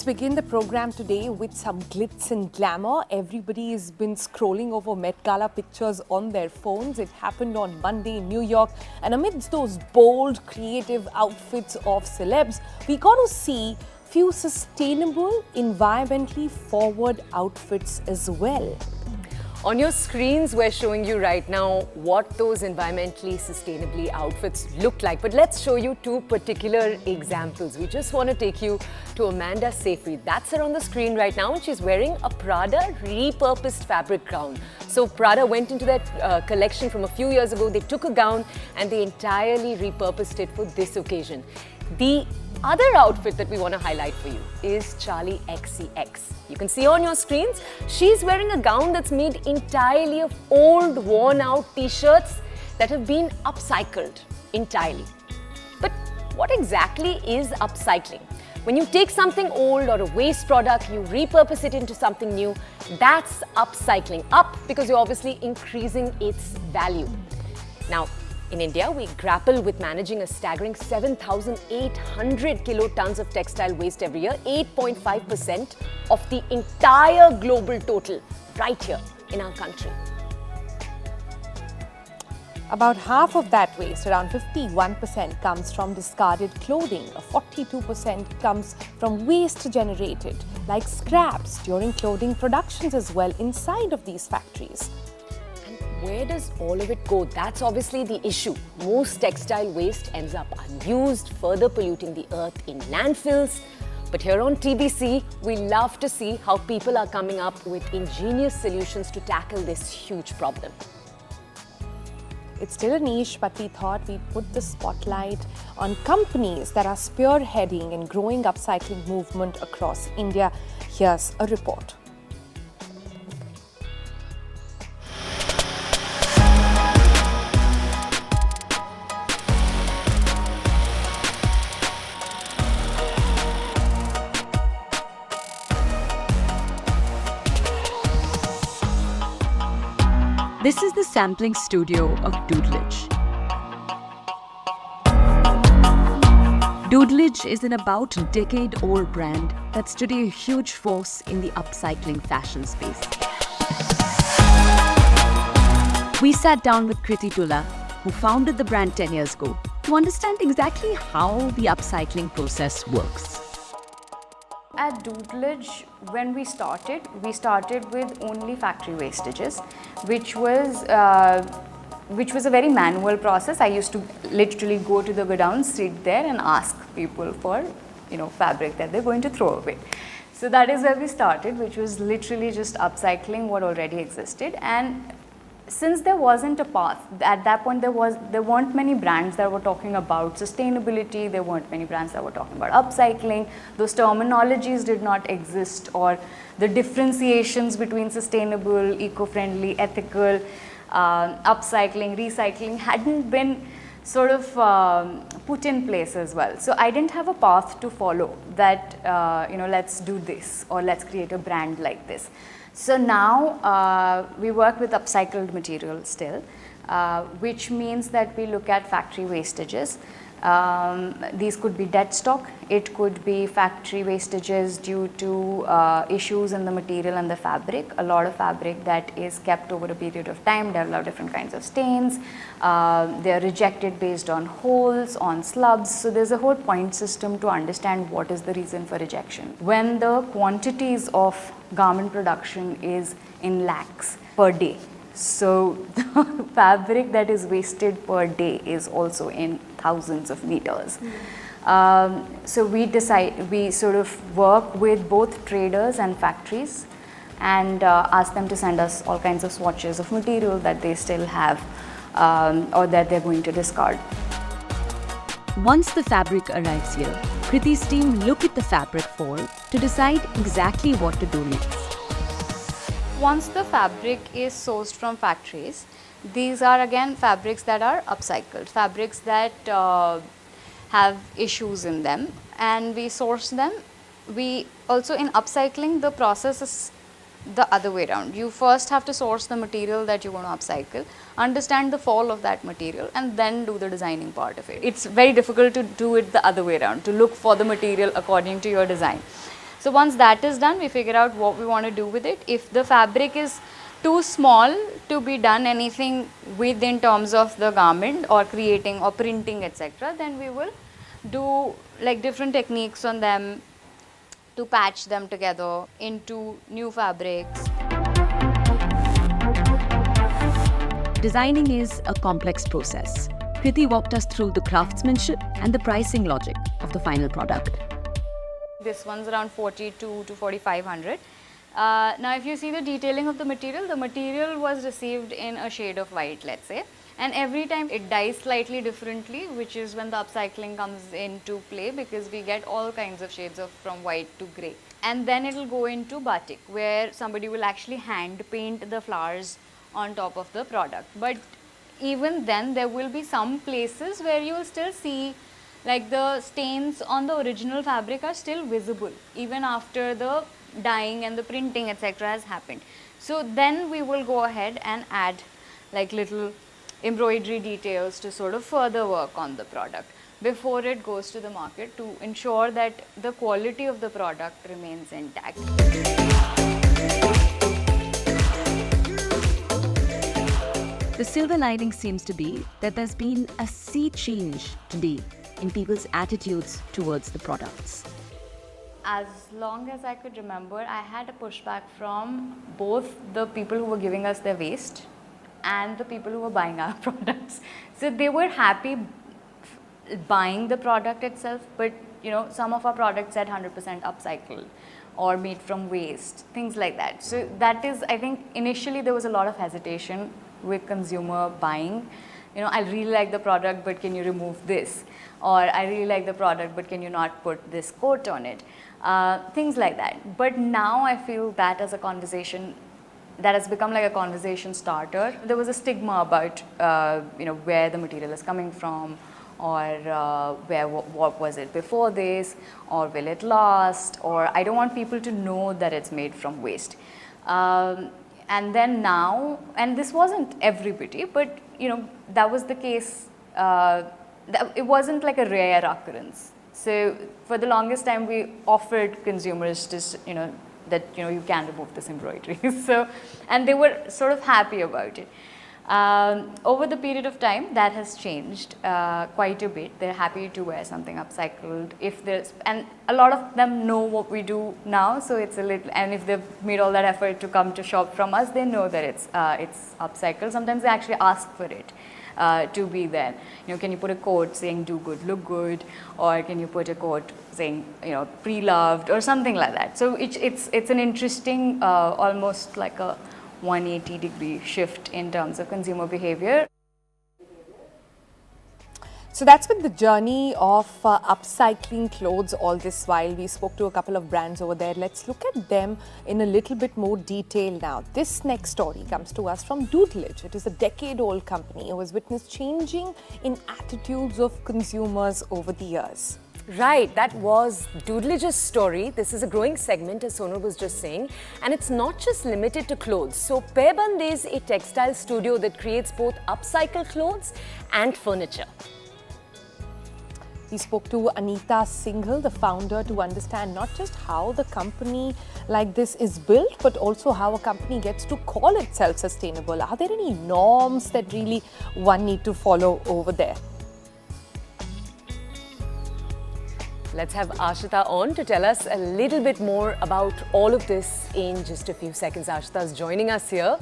Let's begin the program today with some glitz and glamour. Everybody has been scrolling over Met Gala pictures on their phones. It happened on Monday in New York. And amidst those bold, creative outfits of celebs, we got to see few sustainable, environmentally forward outfits as well. On your screens, we're showing you right now what those environmentally sustainably outfits look like. But let's show you two particular examples. We just want to take you to Amanda Seyfried. That's her on the screen right now, and she's wearing a Prada repurposed fabric gown. So Prada went into their collection from a few years ago. They took a gown and they entirely repurposed it for this occasion. The other outfit that we want to highlight for you is Charli XCX. You can see on your screens, she's wearing a gown that's made entirely of old, worn-out t-shirts that have been upcycled entirely. But what exactly is upcycling? When you take something old or a waste product, you repurpose it into something new, that's upcycling. Up because you're obviously increasing its value. Now, in India, we grapple with managing a staggering 7,800 kilotons of textile waste every year, 8.5% of the entire global total, right here in our country. About half of that waste, around 51%, comes from discarded clothing. 42% comes from waste generated, like scraps during clothing productions as well inside of these factories. Where does all of it go? That's obviously the issue. Most textile waste ends up unused, further polluting the earth in landfills. But here on TBC, we love to see how people are coming up with ingenious solutions to tackle this huge problem. It's still a niche, but we thought we'd put the spotlight on companies that are spearheading and growing upcycling movement across India. Here's a report. This is the sampling studio of Doodlage. Doodlage is an about decade-old brand that's today a huge force in the upcycling fashion space. We sat down with Kriti Tula, who founded the brand 10 years ago, to understand exactly how the upcycling process works. At Doodlage, when we started with only factory wastages, which was a very manual process. I used to literally go to the godown, sit there and ask people for, fabric that they're going to throw away. So that is where we started, which was literally just upcycling what already existed. And since there wasn't a path, at that point there weren't many brands that were talking about sustainability, there weren't many brands that were talking about upcycling, those terminologies did not exist, or the differentiations between sustainable, eco-friendly, ethical, upcycling, recycling hadn't been sort of put in place as well. So I didn't have a path to follow that, let's do this or let's create a brand like this. So now we work with upcycled material still, which means that we look at factory wastages. These could be dead stock, it could be factory wastages due to issues in the material and the fabric. A lot of fabric that is kept over a period of time develop different kinds of stains. They are rejected based on holes, on slubs. So there's a whole point system to understand what is the reason for rejection. When the quantities of garment production is in lakhs per day, so the fabric that is wasted per day is also in thousands of meters. So we sort of work with both traders and factories and ask them to send us all kinds of swatches of material that they still have or that they're going to discard. Once the fabric arrives here, Kriti's team look at the fabric fall to decide exactly what to do next. Once the fabric is sourced from factories, these are again fabrics that are upcycled, fabrics that have issues in them, and we source them. We also, in upcycling, the process is the other way around. You first have to source the material that you want to upcycle, understand the fall of that material, and then do the designing part of it. It's very difficult to do it the other way around, to look for the material according to your design. So once that is done, we figure out what we want to do with it. If the fabric is too small to be done anything with in terms of the garment or creating or printing, etc., then we will do like different techniques on them to patch them together into new fabrics. Designing is a complex process. Kriti walked us through the craftsmanship and the pricing logic of the final product. This one's around 42 to 4500. Now if you see the detailing of the material was received in a shade of white, let's say, and every time it dyes slightly differently, which is when the upcycling comes into play, because we get all kinds of shades of from white to grey. And then it will go into batik, where somebody will actually hand paint the flowers on top of the product. But even then there will be some places where you will still see like the stains on the original fabric are still visible even after the dyeing and the printing, etc., has happened. So then we will go ahead and add like little embroidery details to sort of further work on the product before it goes to the market, to ensure that the quality of the product remains intact. The silver lining seems to be that there's been a sea change today in people's attitudes towards the products. As long as I could remember, I had a pushback from both the people who were giving us their waste and the people who were buying our products. So they were happy buying the product itself, but you know, some of our products said 100% upcycled or made from waste, things like that. So that is, I think initially there was a lot of hesitation with consumer buying. You know, I really like the product, but can you remove this? Or I really like the product, but can you not put this coat on it? Things like that. But now I feel that as a conversation, that has become like a conversation starter. There was a stigma about you know, where the material is coming from, or what was it before this, or will it last, or I don't want people to know that it's made from waste. And then now, and this wasn't everybody, but you know, that was the case. It wasn't like a rare occurrence. So for the longest time, we offered consumers just, you know, that you know, you can remove this embroidery. So, and they were sort of happy about it. Over the period of time, that has changed quite a bit. They're happy to wear something upcycled if there's, and a lot of them know what we do now, so it's a little, and if they've made all that effort to come to shop from us, they know that it's upcycled. Sometimes they actually ask for it to be there. You know, can you put a quote saying "do good, look good," or can you put a quote saying, you know, pre-loved or something like that. So it's an interesting, almost like a 180-degree shift in terms of consumer behavior. So that's been the journey of upcycling clothes all this while. We spoke to a couple of brands over there. Let's look at them in a little bit more detail now. This next story comes to us from Doodlage. It is a decade-old company who has witnessed changing in attitudes of consumers over the years. Right, that was Doodlage's story. This is a growing segment, as Sonu was just saying, and it's not just limited to clothes. So Pairband is a textile studio that creates both upcycled clothes and furniture. We spoke to Anita Singhal, the founder, to understand not just how the company like this is built, but also how a company gets to call itself sustainable. Are there any norms that really one need to follow over there? Let's have Ashita on to tell us a little bit more about all of this in just a few seconds. Ashita is joining us here.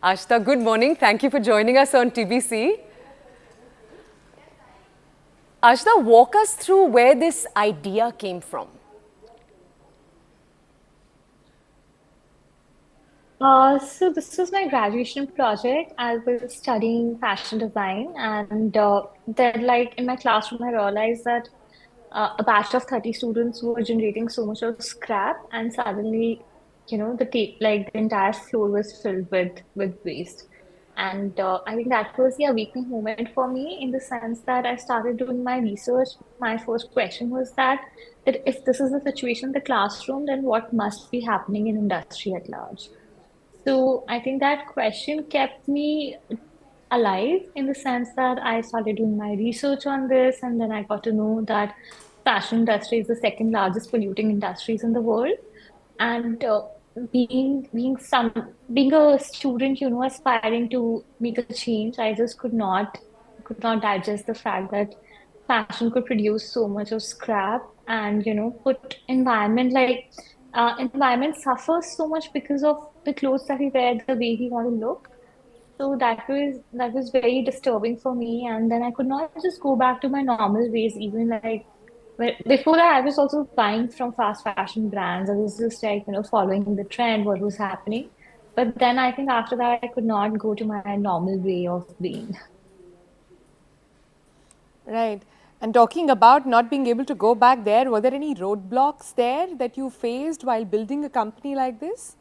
Ashita, good morning. Thank you for joining us on TBC. Ashita, walk us through where this idea came from. So this was my graduation project. I was studying fashion design, and then, like in my classroom, I realized that a batch of 30 students were generating so much of scrap, and suddenly, you know, the entire floor was filled with waste. And I think that was the awakening moment for me, in the sense that I started doing my research. My first question was that if this is the situation in the classroom, then what must be happening in industry at large? So I think that question kept me alive, in the sense that I started doing my research on this, and then I got to know that fashion industry is the second largest polluting industries in the world. And being a student, aspiring to make a change, I just could not digest the fact that fashion could produce so much of scrap and put environment suffers so much because of the clothes that we wear, the way we want to look. So that was very disturbing for me, and then I could not just go back to my normal ways, even like before that, I was also buying from fast fashion brands. I was just like, following the trend, what was happening. But then I think after that, I could not go to my normal way of being. Right. And talking about not being able to go back there, were there any roadblocks there that you faced while building a company like this?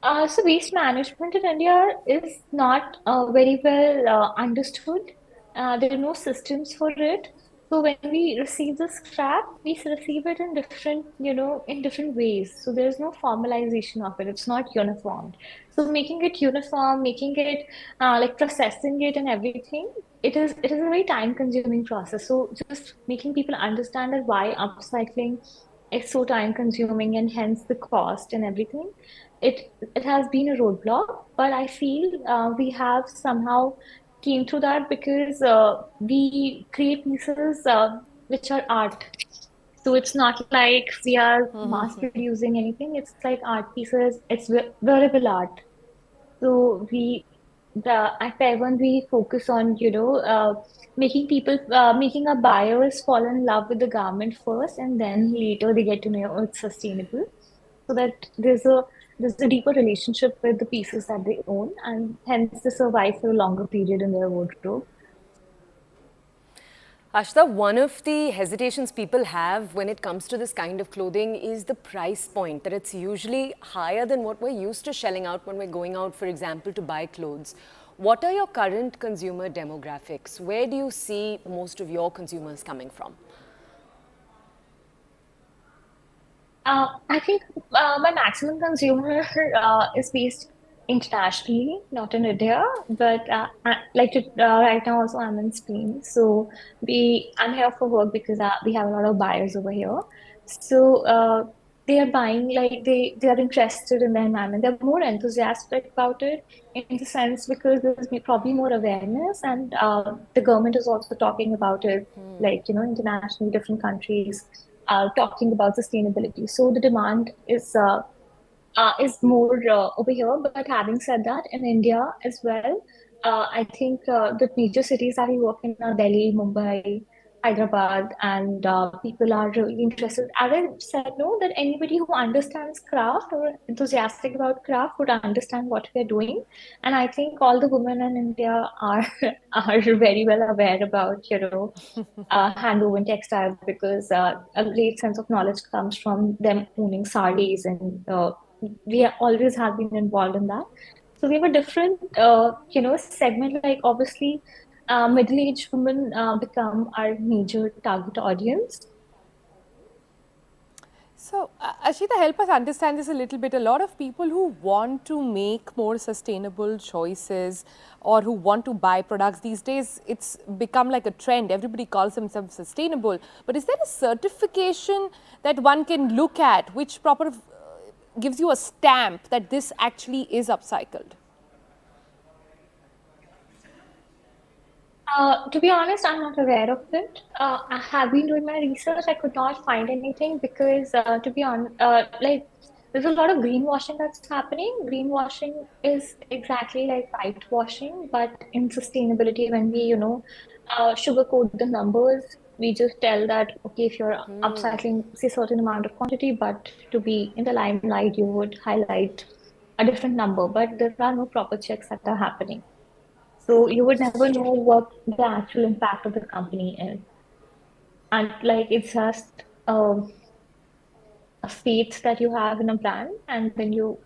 So waste management in India is not very well understood. There are no systems for it. So when we receive the scrap, we receive it in different ways. So there's no formalization of it. It's not uniform. So making it uniform, making it like processing it and everything, it is a very time-consuming process. So just making people understand that why upcycling is so time-consuming and hence the cost and everything it has been a roadblock, but I feel we have somehow came through that because we create pieces which are art. So it's not like we are mass producing anything. It's like art pieces. It's wearable art. So at Taiwan we focus on making our buyers fall in love with the garment first, and then later they get to know it's sustainable so that there's a deeper relationship with the pieces that they own and hence they survive for a longer period in their wardrobe. Ashita, one of the hesitations people have when it comes to this kind of clothing is the price point, that it's usually higher than what we're used to shelling out when we're going out, for example, to buy clothes. What are your current consumer demographics? Where do you see most of your consumers coming from? I think my maximum consumer is based internationally, not in India, but right now also I'm in Spain. So I'm here for work because we have a lot of buyers over here. So they are buying like they are interested in the environment. They're more enthusiastic about it in the sense because there's probably more awareness, and the government is also talking about it, like internationally, different countries talking about sustainability. So the demand is more over here. But having said that, in India as well, I think the major cities that we work in are Delhi, Mumbai, Hyderabad, and people are really interested. As I said, no, that anybody who understands craft or enthusiastic about craft would understand what we're doing. And I think all the women in India are are very well aware about, hand woven textiles because a great sense of knowledge comes from them owning saris and we always have been involved in that. So we have a different, segment. Like obviously, middle-aged women become our major target audience. So, Ashita, help us understand this a little bit. A lot of people who want to make more sustainable choices or who want to buy products these days, it's become like a trend. Everybody calls themselves sustainable. But is there a certification that one can look at which gives you a stamp that this actually is upcycled? To be honest, I'm not aware of it. I have been doing my research. I could not find anything because, to be honest, there's a lot of greenwashing that's happening. Greenwashing is exactly like whitewashing, but in sustainability, when we, sugarcoat the numbers, we just tell that, okay, if you're upcycling, say, certain amount of quantity, but to be in the limelight, you would highlight a different number, but there are no proper checks that are happening. So you would never know what the actual impact of the company is. And like it's just a faith that you have in a brand, and then you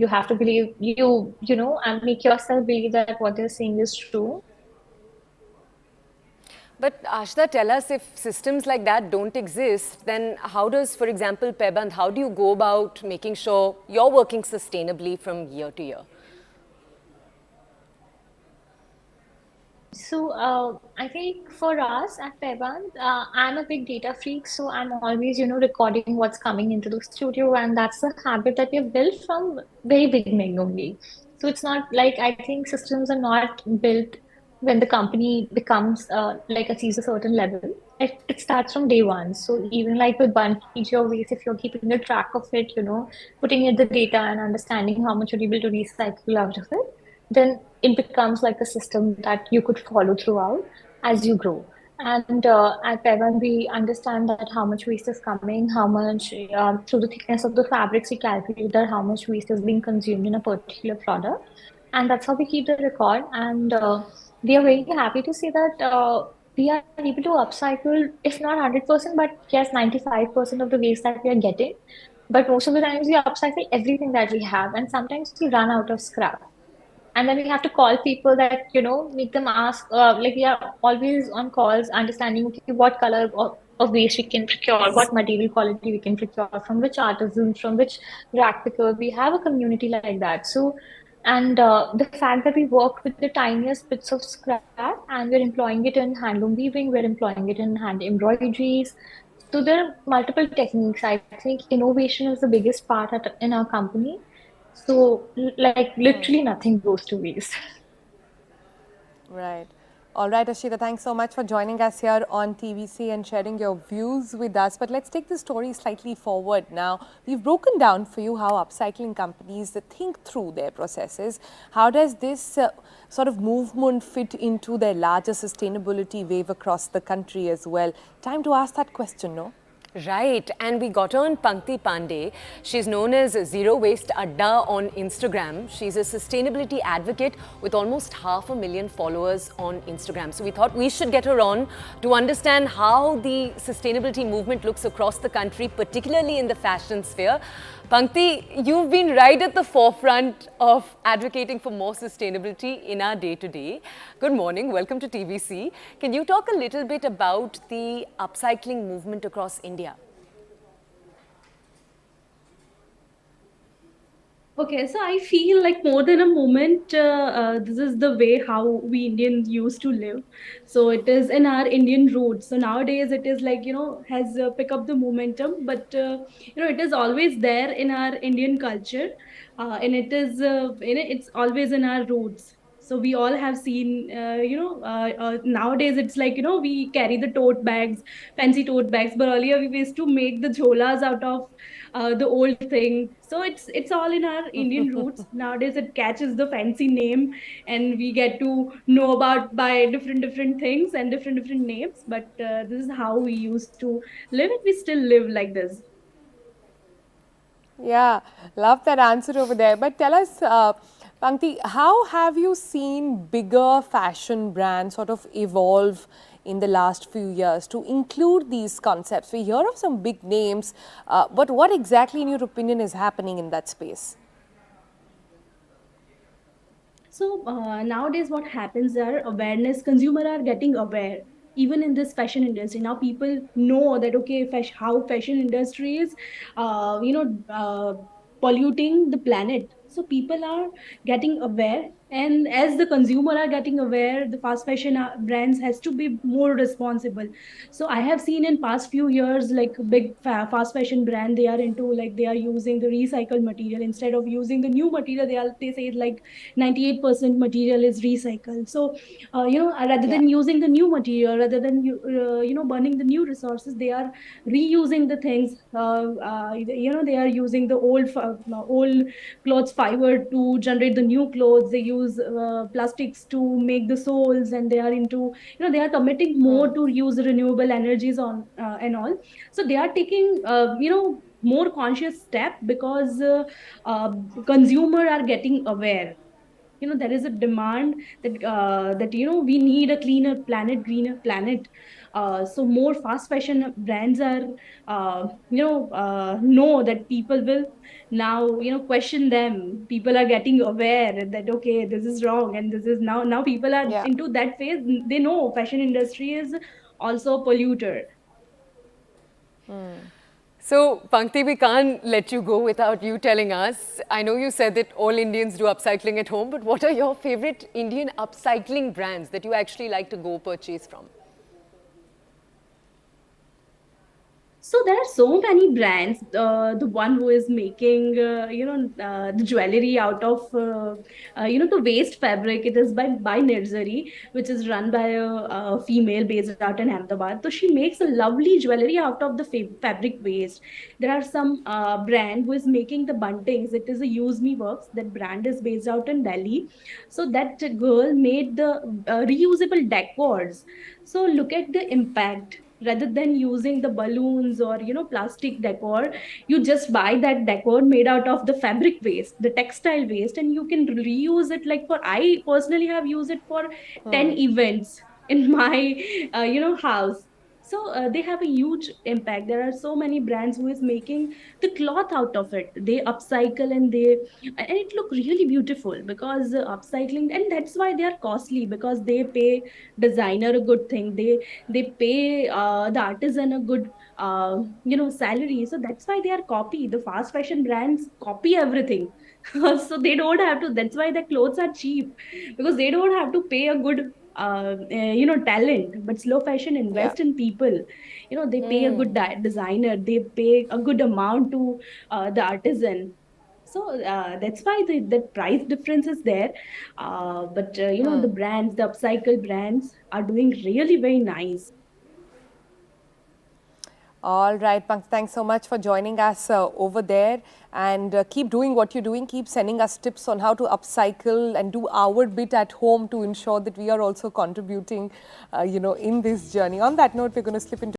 have to believe and make yourself believe that what they're saying is true. But Ashita, tell us, if systems like that don't exist, then how does, for example, Paiband, how do you go about making sure you're working sustainably from year to year? So I think for us at Paivan, I'm a big data freak, so I'm always, recording what's coming into the studio, and that's a habit that we've built from very beginning only. So it's not like I think systems are not built when the company becomes like achieves a certain level. It starts from day one. So even like with bunch your waste, if you're keeping a track of it, putting in the data and understanding how much you're able to recycle out of it, then it becomes like a system that you could follow throughout as you grow. And at Pevan, we understand that how much waste is coming, how much through the thickness of the fabrics, we calculate that how much waste is being consumed in a particular product. And that's how we keep the record. And we are very happy to see that we are able to upcycle, if not 100%, but yes, 95% of the waste that we are getting. But most of the times we upcycle everything that we have, and sometimes we run out of scrap. And then we have to call people that, make them ask, like we are always on calls, understanding okay, what color of waste we can procure, what material quality we can procure, from which artisans, from which rack picker. We have a community like that. So, and the fact that we work with the tiniest bits of scrap and we're employing it in handloom weaving, we're employing it in hand embroideries. So there are multiple techniques. I think innovation is the biggest part in our company. So, like, literally nothing goes to waste. Right. All right, Ashita, thanks so much for joining us here on TVC and sharing your views with us. But let's take the story slightly forward now. We've broken down for you how upcycling companies think through their processes. How does this sort of movement fit into their larger sustainability wave across the country as well? Time to ask that question, no? Right, and we got on Pankti Pandey. She's known as Zero Waste Adda on Instagram. She's a sustainability advocate with almost 500,000 followers on Instagram. So we thought we should get her on to understand how the sustainability movement looks across the country, particularly in the fashion sphere. Pankti, you've been right at the forefront of advocating for more sustainability in our day-to-day. Good morning, welcome to TVC. Can you talk a little bit about the upcycling movement across India? Okay, so I feel like more than a moment, this is the way how we Indians used to live. So it is in our Indian roots. So nowadays it is like, has pick up the momentum, but, it is always there in our Indian culture. And it is, it's always in our roots. So we all have seen, nowadays it's like, we carry the tote bags, fancy tote bags, but earlier we used to make the cholas out of the old thing. So it's all in our Indian roots. Nowadays it catches the fancy name, and we get to know about by different things and different names. But this is how we used to live, and we still live like this. Yeah, love that answer over there. But tell us, Pankti, how have you seen bigger fashion brands sort of evolve in the last few years to include these concepts? We hear of some big names, but what exactly, in your opinion, is happening in that space? So nowadays, what happens are awareness. Consumer are getting aware. Even in this fashion industry, now people know that okay, how fashion industry is, polluting the planet. So people are getting aware, and as the consumer are getting aware, the fast fashion brands has to be more responsible. So I have seen in past few years, like big fast fashion brand, they are into like they are using the recycled material instead of using the new material. They say like 98% material is recycled. So rather than using the new material, rather than burning the new resources, they are reusing the things. They are using the old clothes fiber to generate the new clothes. They use plastics to make the soles, and they are into, they are committing more to use renewable energies on and all. So they are taking more conscious step, because uh, consumer are getting aware. There is a demand that we need a cleaner planet, greener planet. So more fast fashion brands are know that people will now question them. People are getting aware that okay, this is wrong, and this is now people are Yeah. into that phase. They know fashion industry is also a polluter. So, Pankti, we can't let you go without you telling us. I know you said that all Indians do upcycling at home, but what are your favorite Indian upcycling brands that you actually like to go purchase from? So there are so many brands. The one who is making, the jewelry out of, the waste fabric. It is by Nirzari, which is run by a female based out in Ahmedabad. So she makes a lovely jewelry out of the fabric waste. There are some brand who is making the buntings. It is a Use Me Works. That brand is based out in Delhi. So that girl made the reusable decors. So look at the impact, rather than using the balloons or plastic decor. You just buy that decor made out of the fabric waste, the textile waste, and you can reuse it. Like, for I personally have used it for 10 events in my house. So they have a huge impact. There are so many brands who is making the cloth out of it. They upcycle, and it look really beautiful, because upcycling, and that's why they are costly, because they pay designer a good thing. They pay the artisan a good salary. So that's why they are copy. The fast fashion brands copy everything. So they don't have to. That's why the clothes are cheap, because they don't have to pay a good talent. But slow fashion Yeah. invest in people. They pay a good designer. They pay a good amount to the artisan. So that's why the price difference is there. But the brands, the upcycle brands, are doing really very nice. All right, Pankaj, thanks so much for joining us over there. And keep doing what you're doing. Keep sending us tips on how to upcycle and do our bit at home to ensure that we are also contributing, in this journey. On that note, we're going to slip into